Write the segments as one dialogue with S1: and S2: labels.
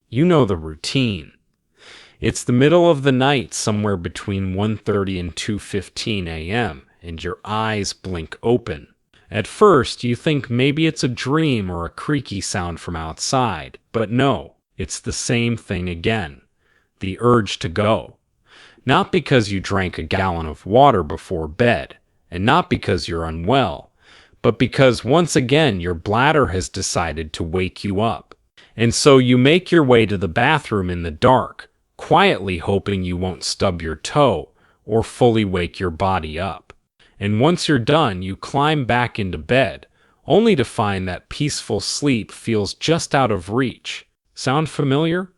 S1: You know the routine. It's the middle of the night, somewhere between 1:30 and 2:15 a.m., and your eyes blink open. At first, you think maybe it's a dream or a creaky sound from outside, but no, it's the same thing again. The urge to go. Not because you drank a gallon of water before bed, and not because you're unwell, but because once again your bladder has decided to wake you up. And so you make your way to the bathroom in the dark, quietly hoping you won't stub your toe or fully wake your body up. And once you're done, you climb back into bed, only to find that peaceful sleep feels just out of reach. Sound familiar?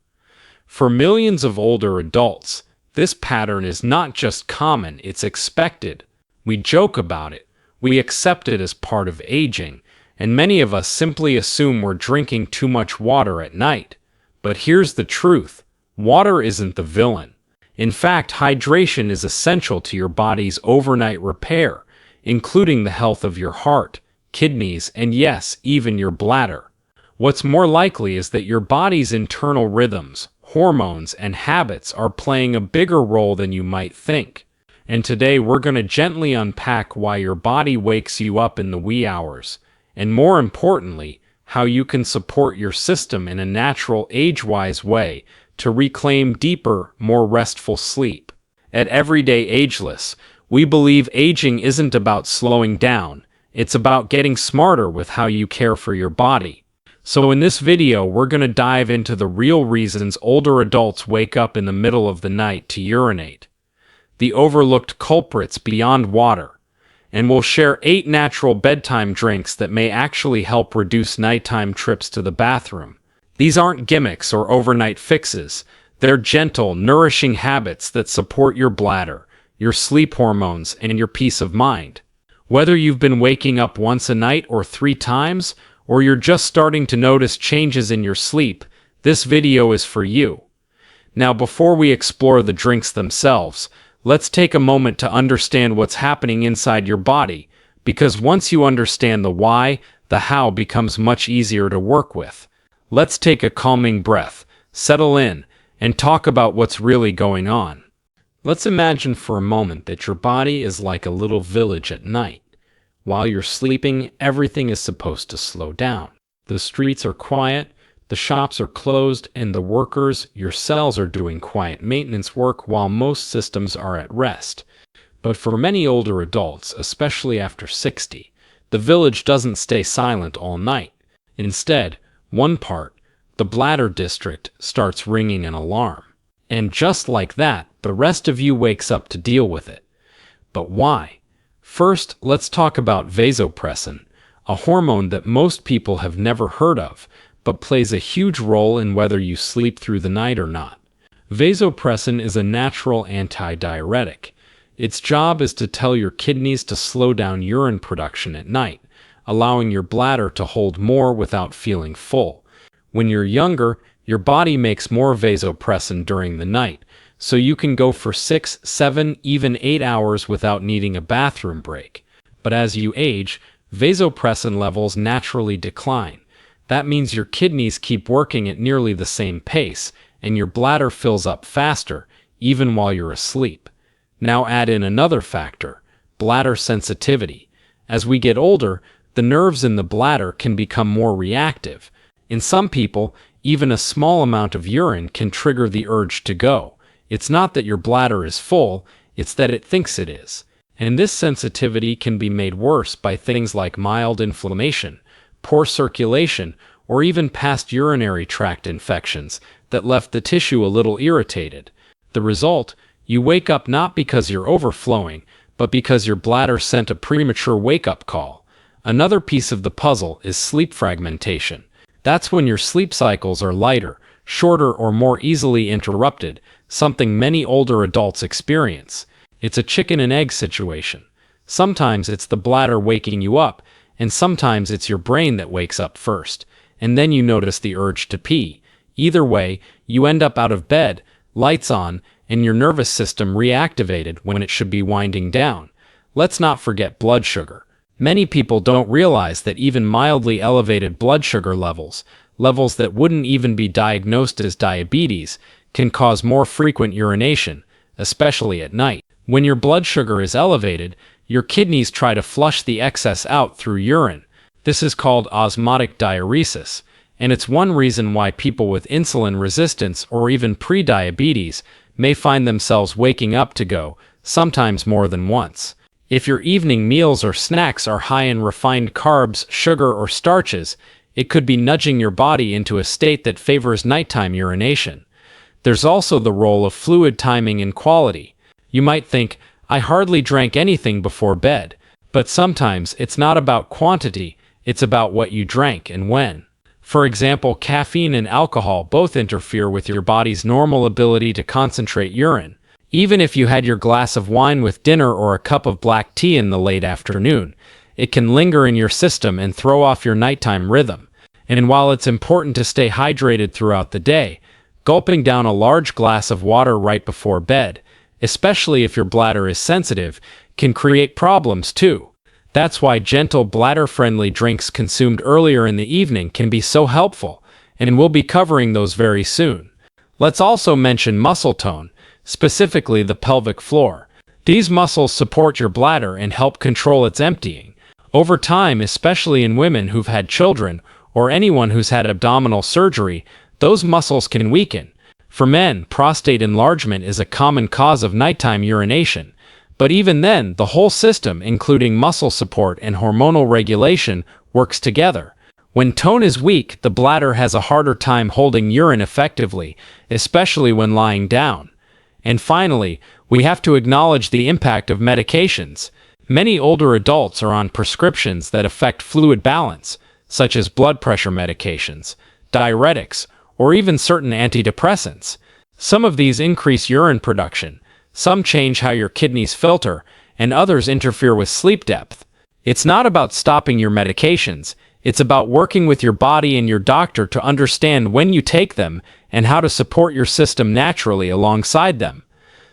S1: For millions of older adults, this pattern is not just common, it's expected. We joke about it, we accept it as part of aging, and many of us simply assume we're drinking too much water at night. But here's the truth. Water isn't the villain. In fact, hydration is essential to your body's overnight repair, including the health of your heart, kidneys, and yes, even your bladder. What's more likely is that your body's internal rhythms, hormones, and habits are playing a bigger role than you might think. And today we're going to gently unpack why your body wakes you up in the wee hours, and more importantly, how you can support your system in a natural, age-wise way to reclaim deeper, more restful sleep. At Everyday Ageless, we believe aging isn't about slowing down, it's about getting smarter with how you care for your body. So in this video, we're going to dive into the real reasons older adults wake up in the middle of the night to urinate, the overlooked culprits beyond water, and we'll share 8 natural bedtime drinks that may actually help reduce nighttime trips to the bathroom. These aren't gimmicks or overnight fixes. They're gentle, nourishing habits that support your bladder, your sleep hormones, and your peace of mind. Whether you've been waking up once a night or 3 times, or you're just starting to notice changes in your sleep, this video is for you. Now, before we explore the drinks themselves, let's take a moment to understand what's happening inside your body, because once you understand the why, the how becomes much easier to work with. Let's take a calming breath, settle in, and talk about what's really going on. Let's imagine for a moment that your body is like a little village at night. While you're sleeping, everything is supposed to slow down. The streets are quiet, the shops are closed, and the workers, your cells, are doing quiet maintenance work while most systems are at rest. But for many older adults, especially after 60, the village doesn't stay silent all night. Instead, one part, the bladder district, starts ringing an alarm. And just like that, the rest of you wakes up to deal with it. But why? First, let's talk about vasopressin, a hormone that most people have never heard of, but plays a huge role in whether you sleep through the night or not. Vasopressin is a natural antidiuretic. Its job is to tell your kidneys to slow down urine production at night, allowing your bladder to hold more without feeling full. When you're younger, your body makes more vasopressin during the night, so you can go for 6, 7, even 8 hours without needing a bathroom break. But as you age, vasopressin levels naturally decline. That means your kidneys keep working at nearly the same pace, and your bladder fills up faster, even while you're asleep. Now add in another factor, bladder sensitivity. As we get older, the nerves in the bladder can become more reactive. In some people, even a small amount of urine can trigger the urge to go. It's not that your bladder is full, it's that it thinks it is. And this sensitivity can be made worse by things like mild inflammation, poor circulation, or even past urinary tract infections that left the tissue a little irritated. The result? You wake up not because you're overflowing, but because your bladder sent a premature wake-up call. Another piece of the puzzle is sleep fragmentation. That's when your sleep cycles are lighter, shorter, or more easily interrupted, something many older adults experience. It's a chicken and egg situation. Sometimes it's the bladder waking you up, and sometimes it's your brain that wakes up first, and then you notice the urge to pee. Either way, you end up out of bed, lights on, and your nervous system reactivated when it should be winding down. Let's not forget blood sugar. Many people don't realize that even mildly elevated blood sugar levels, levels that wouldn't even be diagnosed as diabetes, can cause more frequent urination, especially at night. When your blood sugar is elevated, your kidneys try to flush the excess out through urine. This is called osmotic diuresis, and it's one reason why people with insulin resistance or even pre-diabetes may find themselves waking up to go, sometimes more than once. If your evening meals or snacks are high in refined carbs, sugar, or starches, it could be nudging your body into a state that favors nighttime urination. There's also the role of fluid timing and quality. You might think, I hardly drank anything before bed, but sometimes it's not about quantity, it's about what you drank and when. For example, caffeine and alcohol both interfere with your body's normal ability to concentrate urine. Even if you had your glass of wine with dinner or a cup of black tea in the late afternoon, it can linger in your system and throw off your nighttime rhythm. And while it's important to stay hydrated throughout the day, gulping down a large glass of water right before bed, especially if your bladder is sensitive, can create problems too. That's why gentle bladder-friendly drinks consumed earlier in the evening can be so helpful, and we'll be covering those very soon. Let's also mention muscle tone, specifically the pelvic floor. These muscles support your bladder and help control its emptying. Over time, especially in women who've had children or anyone who's had abdominal surgery, those muscles can weaken. For men, prostate enlargement is a common cause of nighttime urination. But even then, the whole system, including muscle support and hormonal regulation, works together. When tone is weak, the bladder has a harder time holding urine effectively, especially when lying down. And finally, we have to acknowledge the impact of medications. Many older adults are on prescriptions that affect fluid balance, such as blood pressure medications, diuretics, or even certain antidepressants. Some of these increase urine production, some change how your kidneys filter, and others interfere with sleep depth. It's not about stopping your medications, it's about working with your body and your doctor to understand when you take them and how to support your system naturally alongside them.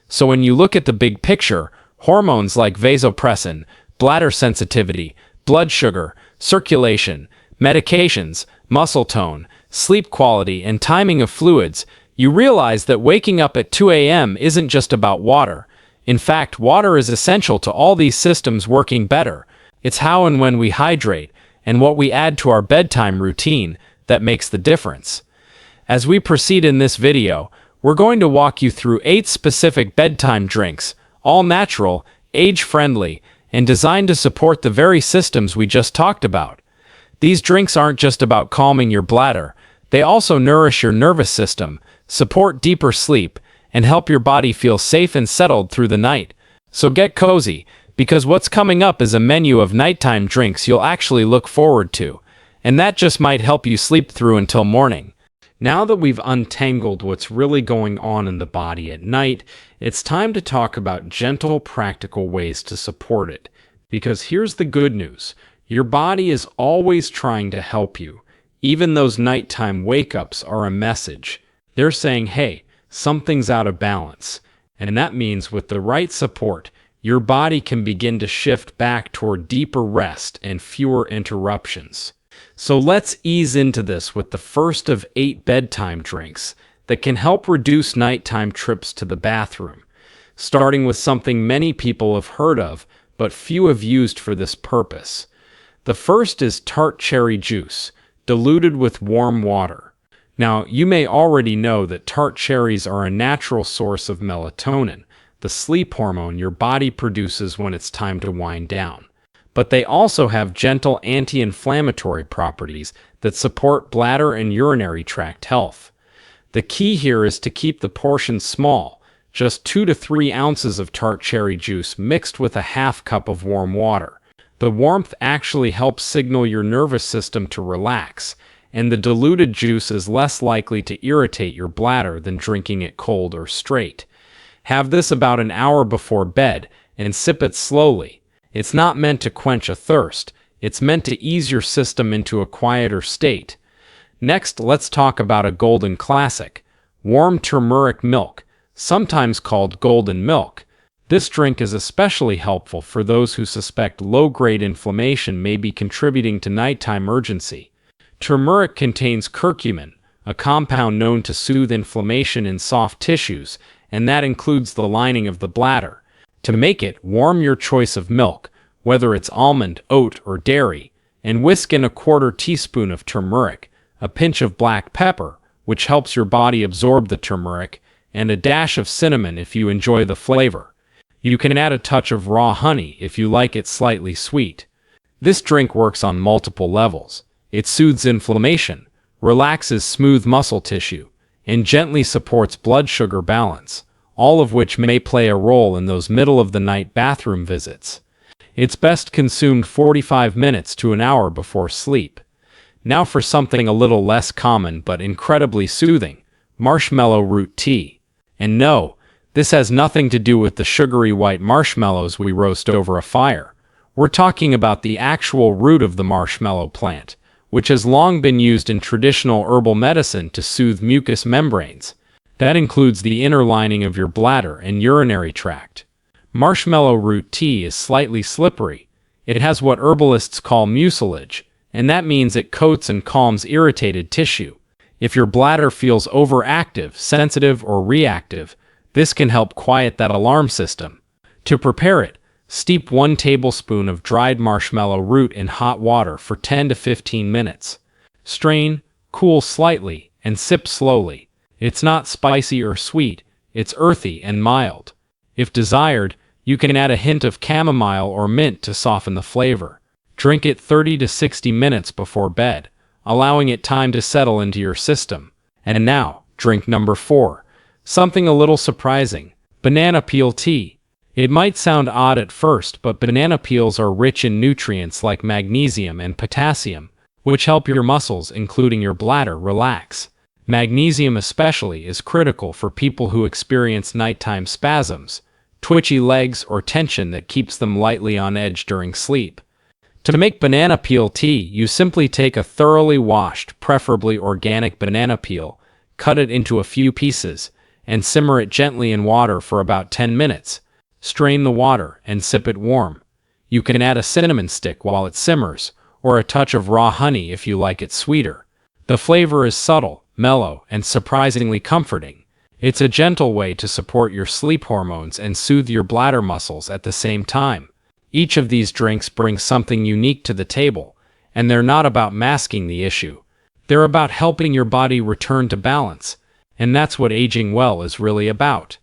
S1: So when you look at the big picture, hormones like vasopressin, bladder sensitivity, blood sugar, circulation, medications, muscle tone, sleep quality, and timing of fluids, you realize that waking up at 2 a.m. isn't just about water. In fact, water is essential to all these systems working better. It's how and when we hydrate, and what we add to our bedtime routine, that makes the difference. As we proceed in this video, we're going to walk you through 8 specific bedtime drinks, all natural, age-friendly, and designed to support the very systems we just talked about. These drinks aren't just about calming your bladder, they also nourish your nervous system, support deeper sleep, and help your body feel safe and settled through the night. So get cozy, because what's coming up is a menu of nighttime drinks you'll actually look forward to, and that just might help you sleep through until morning. Now that we've untangled what's really going on in the body at night, it's time to talk about gentle, practical ways to support it. Because here's the good news. Your body is always trying to help you. Even those nighttime wake-ups are a message. They're saying, hey, something's out of balance. And that means with the right support, your body can begin to shift back toward deeper rest and fewer interruptions. So let's ease into this with the first of 8 bedtime drinks that can help reduce nighttime trips to the bathroom, starting with something many people have heard of, but few have used for this purpose. The first is tart cherry juice, diluted with warm water. Now, you may already know that tart cherries are a natural source of melatonin, the sleep hormone your body produces when it's time to wind down. But they also have gentle anti-inflammatory properties that support bladder and urinary tract health. The key here is to keep the portions small, just 2 to 3 ounces of tart cherry juice mixed with a half cup of warm water. The warmth actually helps signal your nervous system to relax, and the diluted juice is less likely to irritate your bladder than drinking it cold or straight. Have this about an hour before bed, and sip it slowly. It's not meant to quench a thirst, it's meant to ease your system into a quieter state. Next, let's talk about a golden classic, warm turmeric milk, sometimes called golden milk. This drink is especially helpful for those who suspect low-grade inflammation may be contributing to nighttime urgency. Turmeric contains curcumin, a compound known to soothe inflammation in soft tissues, and that includes the lining of the bladder. To make it, warm your choice of milk, whether it's almond, oat, or dairy, and whisk in a quarter teaspoon of turmeric, a pinch of black pepper, which helps your body absorb the turmeric, and a dash of cinnamon if you enjoy the flavor. You can add a touch of raw honey if you like it slightly sweet. This drink works on multiple levels. It soothes inflammation, relaxes smooth muscle tissue, and gently supports blood sugar balance, all of which may play a role in those middle-of-the-night bathroom visits. It's best consumed 45 minutes to an hour before sleep. Now for something a little less common but incredibly soothing, marshmallow root tea. And no, this has nothing to do with the sugary white marshmallows we roast over a fire. We're talking about the actual root of the marshmallow plant, which has long been used in traditional herbal medicine to soothe mucous membranes. That includes the inner lining of your bladder and urinary tract. Marshmallow root tea is slightly slippery. It has what herbalists call mucilage, and that means it coats and calms irritated tissue. If your bladder feels overactive, sensitive, or reactive, this can help quiet that alarm system. To prepare it, steep 1 tablespoon of dried marshmallow root in hot water for 10 to 15 minutes. Strain, cool slightly, and sip slowly. It's not spicy or sweet, it's earthy and mild. If desired, you can add a hint of chamomile or mint to soften the flavor. Drink it 30 to 60 minutes before bed, allowing it time to settle into your system. And now, drink number 4. Something a little surprising, banana peel tea. It might sound odd at first, but banana peels are rich in nutrients like magnesium and potassium, which help your muscles, including your bladder, relax. Magnesium especially is critical for people who experience nighttime spasms, twitchy legs, or tension that keeps them lightly on edge during sleep. To make banana peel tea, you simply take a thoroughly washed, preferably organic banana peel, cut it into a few pieces, and simmer it gently in water for about 10 minutes. Strain the water and sip it warm. You can add a cinnamon stick while it simmers, or a touch of raw honey if you like it sweeter. The flavor is subtle, mellow, and surprisingly comforting. It's a gentle way to support your sleep hormones and soothe your bladder muscles at the same time. Each of these drinks brings something unique to the table, and they're not about masking the issue. They're about helping your body return to balance, and that's what aging well is really about.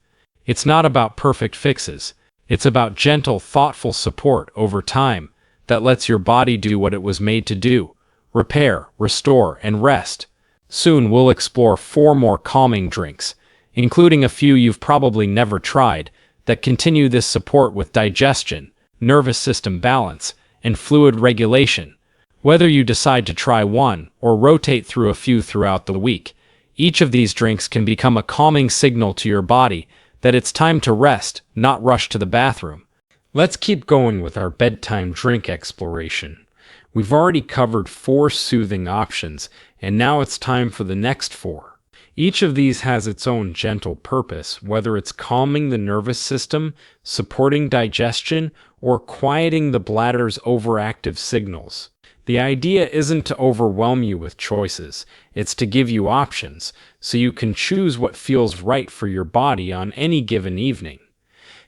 S1: It's not about perfect fixes. It's about gentle, thoughtful support over time that lets your body do what it was made to do: repair, restore, and rest. Soon we'll explore 4 more calming drinks, including a few you've probably never tried, that continue this support with digestion, nervous system balance, and fluid regulation. Whether you decide to try one or rotate through a few throughout the week, each of these drinks can become a calming signal to your body that it's time to rest, not rush to the bathroom. Let's keep going with our bedtime drink exploration. We've already covered 4 soothing options, and now it's time for the next 4. Each of these has its own gentle purpose, whether it's calming the nervous system, supporting digestion, or quieting the bladder's overactive signals. The idea isn't to overwhelm you with choices, it's to give you options, so you can choose what feels right for your body on any given evening.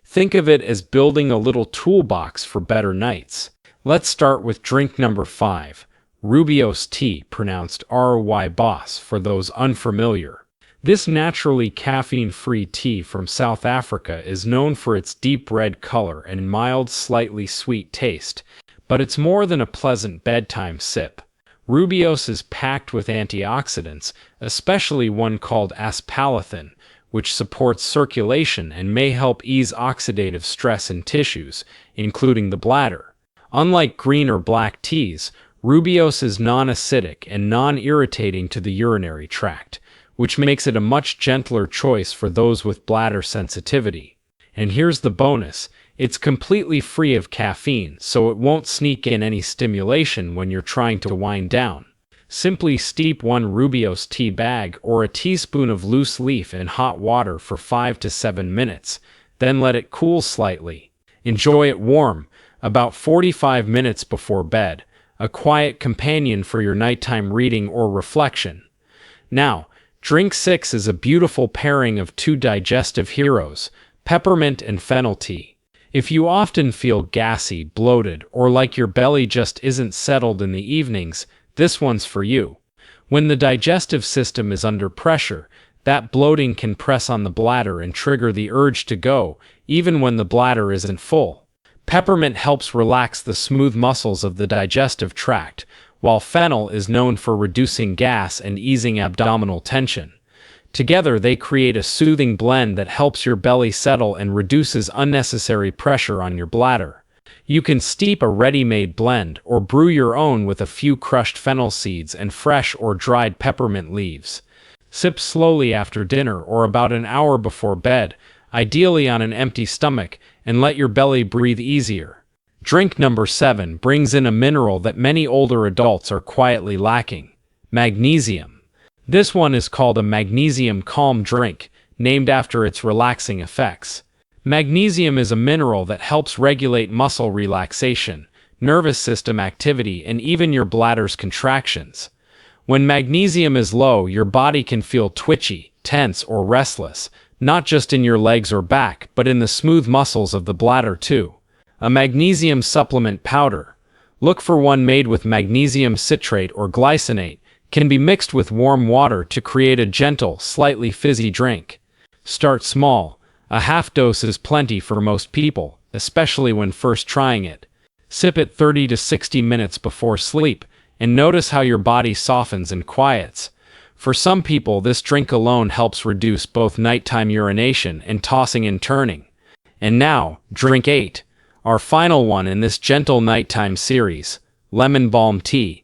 S1: Think of it as building a little toolbox for better nights. Let's start with drink number 5, Rooibos tea, pronounced R-Y-BOS for those unfamiliar. This naturally caffeine-free tea from South Africa is known for its deep red color and mild, slightly sweet taste, but it's more than a pleasant bedtime sip. Rooibos is packed with antioxidants, especially one called aspalathin, which supports circulation and may help ease oxidative stress in tissues, including the bladder. Unlike green or black teas, Rooibos is non-acidic and non-irritating to the urinary tract, which makes it a much gentler choice for those with bladder sensitivity. And here's the bonus: it's completely free of caffeine, so it won't sneak in any stimulation when you're trying to wind down. Simply steep 1 Rooibos tea bag or a teaspoon of loose leaf in hot water for 5 to 7 minutes, then let it cool slightly. Enjoy it warm, about 45 minutes before bed, a quiet companion for your nighttime reading or reflection. Now, drink 6 is a beautiful pairing of two digestive heroes, peppermint and fennel tea. If you often feel gassy, bloated, or like your belly just isn't settled in the evenings, this one's for you. When the digestive system is under pressure, that bloating can press on the bladder and trigger the urge to go, even when the bladder isn't full. Peppermint helps relax the smooth muscles of the digestive tract, while fennel is known for reducing gas and easing abdominal tension. Together, they create a soothing blend that helps your belly settle and reduces unnecessary pressure on your bladder. You can steep a ready-made blend or brew your own with a few crushed fennel seeds and fresh or dried peppermint leaves. Sip slowly after dinner or about an hour before bed, ideally on an empty stomach, and let your belly breathe easier. Drink number 7 brings in a mineral that many older adults are quietly lacking: magnesium. This one is called a magnesium calm drink, named after its relaxing effects. Magnesium is a mineral that helps regulate muscle relaxation, nervous system activity, and even your bladder's contractions. When magnesium is low, your body can feel twitchy, tense, or restless, not just in your legs or back, but in the smooth muscles of the bladder too. A magnesium supplement powder. Look for one made with magnesium citrate or glycinate, can be mixed with warm water to create a gentle, slightly fizzy drink. Start small. A half dose is plenty for most people, especially when first trying it. Sip it 30 to 60 minutes before sleep, and notice how your body softens and quiets. For some people, this drink alone helps reduce both nighttime urination and tossing and turning. And now, drink 8, our final one in this gentle nighttime series: lemon balm tea.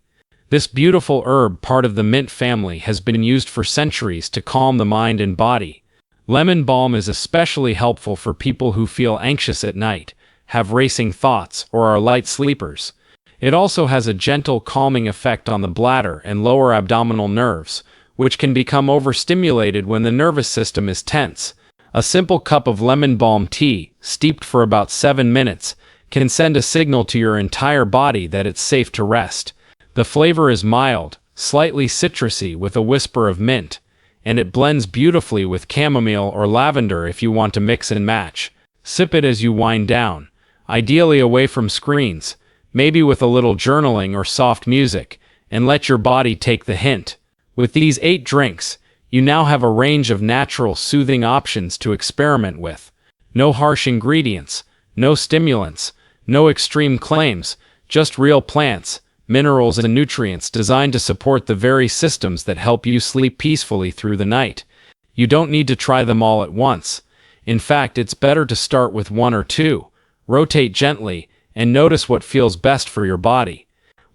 S1: This beautiful herb, part of the mint family, has been used for centuries to calm the mind and body. Lemon balm is especially helpful for people who feel anxious at night, have racing thoughts, or are light sleepers. It also has a gentle calming effect on the bladder and lower abdominal nerves, which can become overstimulated when the nervous system is tense. A simple cup of lemon balm tea, steeped for about 7 minutes, can send a signal to your entire body that it's safe to rest. The flavor is mild, slightly citrusy with a whisper of mint, and it blends beautifully with chamomile or lavender if you want to mix and match. Sip it as you wind down, ideally away from screens, maybe with a little journaling or soft music, and let your body take the hint. With these 8 drinks, you now have a range of natural, soothing options to experiment with. No harsh ingredients, no stimulants, no extreme claims, just real plants, minerals, and nutrients designed to support the very systems that help you sleep peacefully through the night. You don't need to try them all at once. In fact, it's better to start with 1 or 2, rotate gently, and notice what feels best for your body.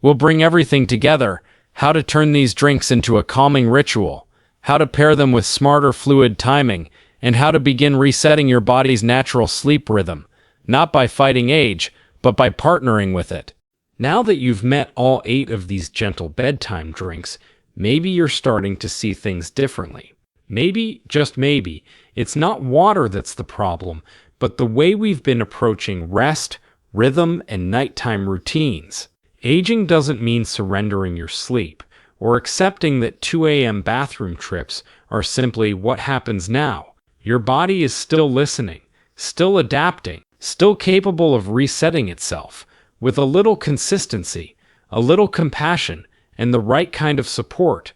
S1: We'll bring everything together: how to turn these drinks into a calming ritual, how to pair them with smarter fluid timing, and how to begin resetting your body's natural sleep rhythm, not by fighting age, but by partnering with it. Now that you've met all 8 of these gentle bedtime drinks, maybe you're starting to see things differently. Maybe, just maybe, it's not water that's the problem, but the way we've been approaching rest, rhythm, and nighttime routines. Aging doesn't mean surrendering your sleep, or accepting that 2 a.m. bathroom trips are simply what happens now. Your body is still listening, still adapting, still capable of resetting itself. With a little consistency, a little compassion, and the right kind of support.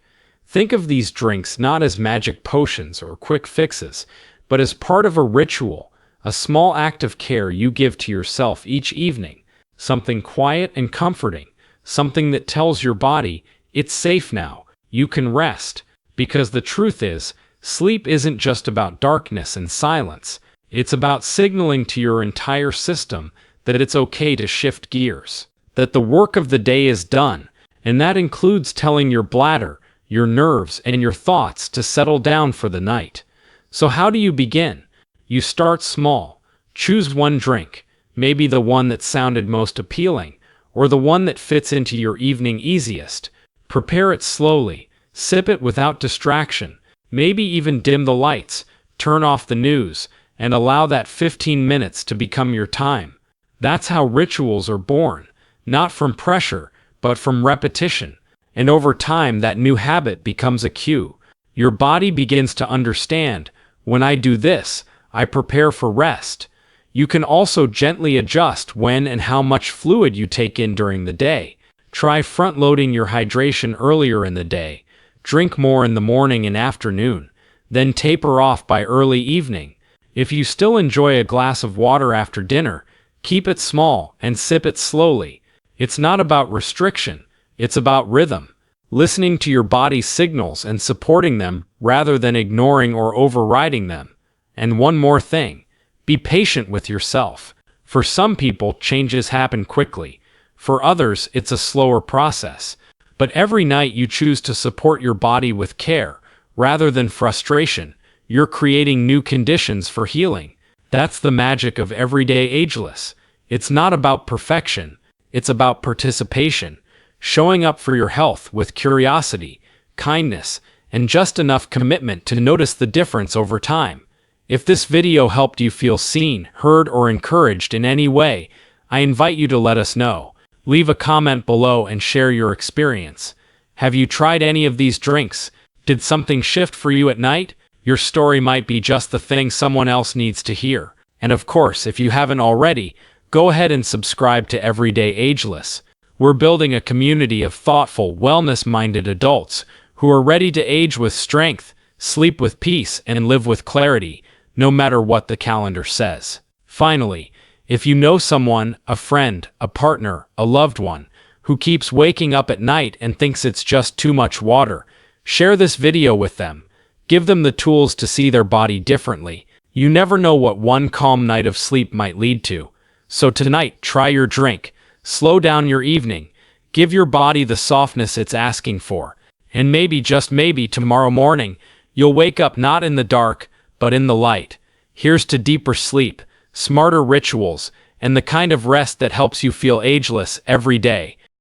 S1: Think of these drinks not as magic potions or quick fixes, but as part of a ritual, a small act of care you give to yourself each evening, something quiet and comforting, something that tells your body, it's safe now, you can rest. Because the truth is, sleep isn't just about darkness and silence, it's about signaling to your entire system that it's okay to shift gears, that the work of the day is done, and that includes telling your bladder, your nerves, and your thoughts to settle down for the night. So how do you begin? You start small. Choose one drink, maybe the one that sounded most appealing, or the one that fits into your evening easiest. Prepare it slowly, sip it without distraction, maybe even dim the lights, turn off the news, and allow that 15 minutes to become your time. That's how rituals are born, not from pressure, but from repetition. And over time, that new habit becomes a cue. Your body begins to understand, when I do this, I prepare for rest. You can also gently adjust when and how much fluid you take in during the day. Try front-loading your hydration earlier in the day. Drink more in the morning and afternoon, then taper off by early evening. If you still enjoy a glass of water after dinner, keep it small and sip it slowly. It's not about restriction, it's about rhythm. Listening to your body's signals and supporting them rather than ignoring or overriding them. And one more thing, be patient with yourself. For some people, changes happen quickly. For others, it's a slower process. But every night you choose to support your body with care, rather than frustration, you're creating new conditions for healing. That's the magic of everyday ageless. It's not about perfection, it's about participation, showing up for your health with curiosity, kindness, and just enough commitment to notice the difference over time. If this video helped you feel seen, heard, or encouraged in any way, I invite you to let us know. Leave a comment below and share your experience. Have you tried any of these drinks? Did something shift for you at night? Your story might be just the thing someone else needs to hear. And of course, if you haven't already, go ahead and subscribe to Everyday Ageless. We're building a community of thoughtful, wellness-minded adults who are ready to age with strength, sleep with peace, and live with clarity, no matter what the calendar says. Finally, if you know someone, a friend, a partner, a loved one, who keeps waking up at night and thinks it's just too much water, share this video with them. Give them the tools to see their body differently. You never know what one calm night of sleep might lead to. So tonight, try your drink. Slow down your evening. Give your body the softness it's asking for. And maybe, just maybe, tomorrow morning, you'll wake up not in the dark, but in the light. Here's to deeper sleep, smarter rituals, and the kind of rest that helps you feel ageless every day.